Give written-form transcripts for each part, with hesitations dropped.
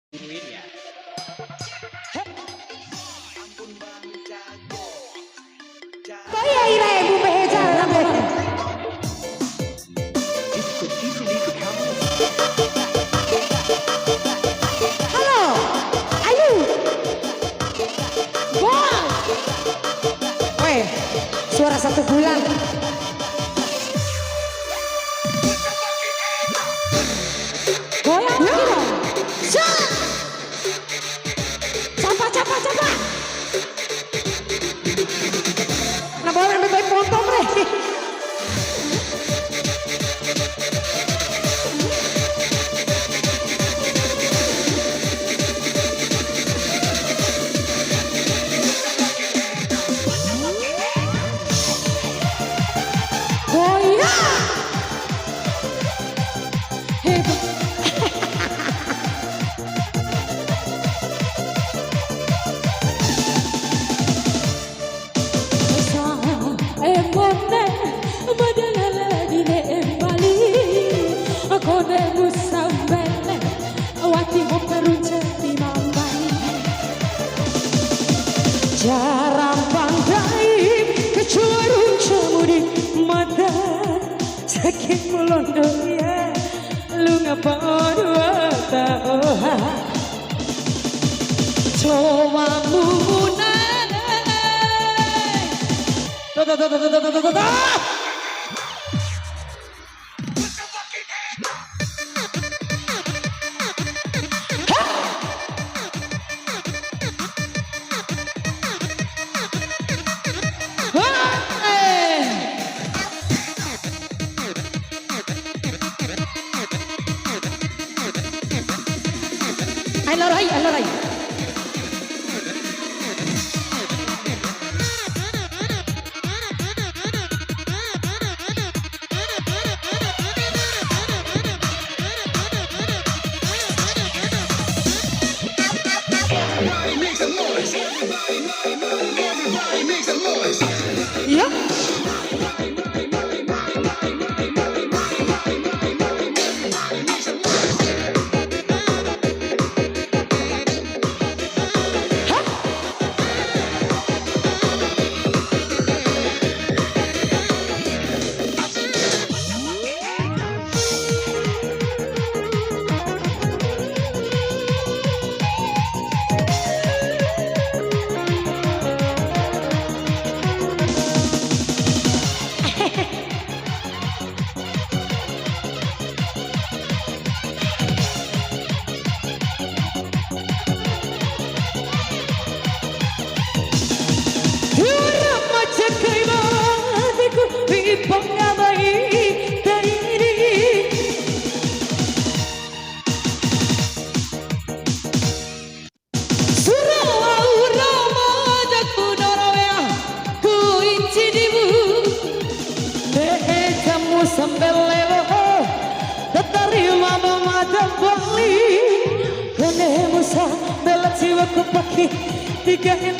Guruin ya. Kaya ira ibu behejar lambe. Halo, ayo. Bol. Weh, suara 1 bulan. Goyang lagi dong. Shot. Capa. Nah boleh ambil baik potong deh. Goyang. Hebat. Jarang pandai kecuali cemuri mata sakit melondo ya lu ngapa dua tahu coba munai Alorai. Ya. Sembelewo terima memadam bali kene musa belat jiwa ku pagi 369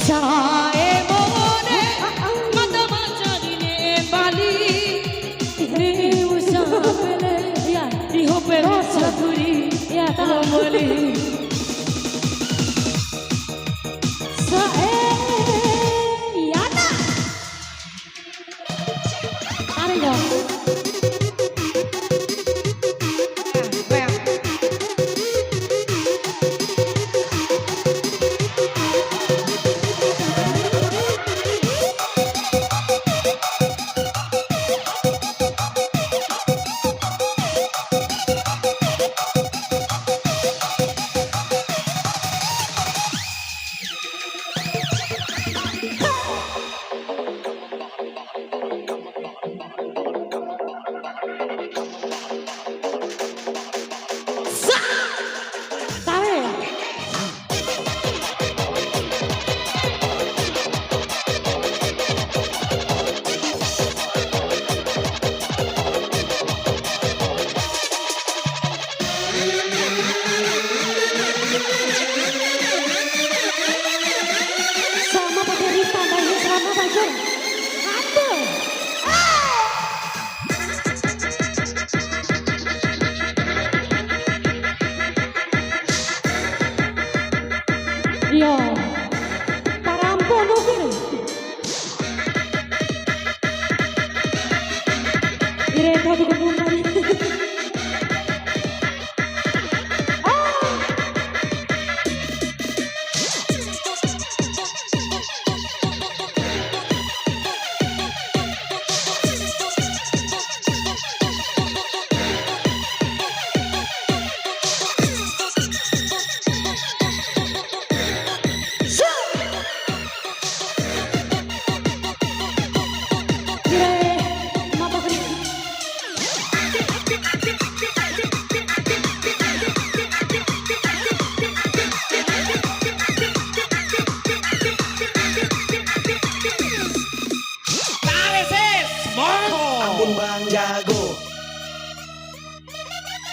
sae mone mata baca dine bali ini musa bele ya di hope saturi ya tamoli sae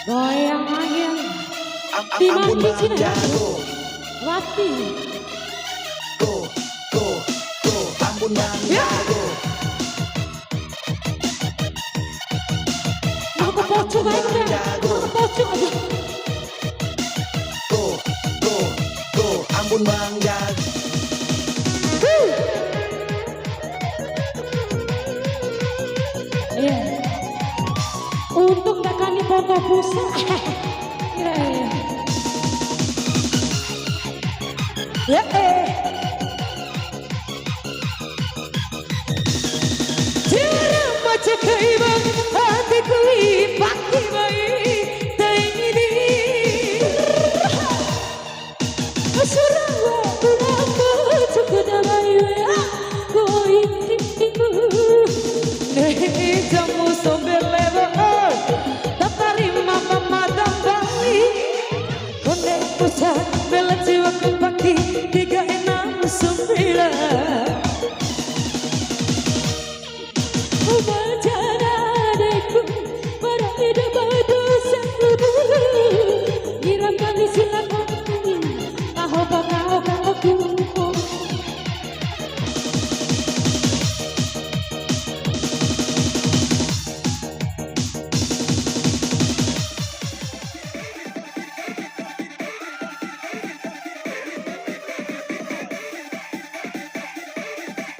Goyang-goyang Ambon Bang Jago. Mati Ambon Bang Jago. Aku pocong aja Aku pocong aja Ambon Bang Jago. Iya. Untung gak kali foto busa. Iya. Ya Tiada macam kaibang hatiku pakai baik ini. Surawa berapa cukup damai koi tipu. Nih jamu sombel lebar, tatari mama madam Bali. Kone pusat bela jiwa kembali 3669. Baca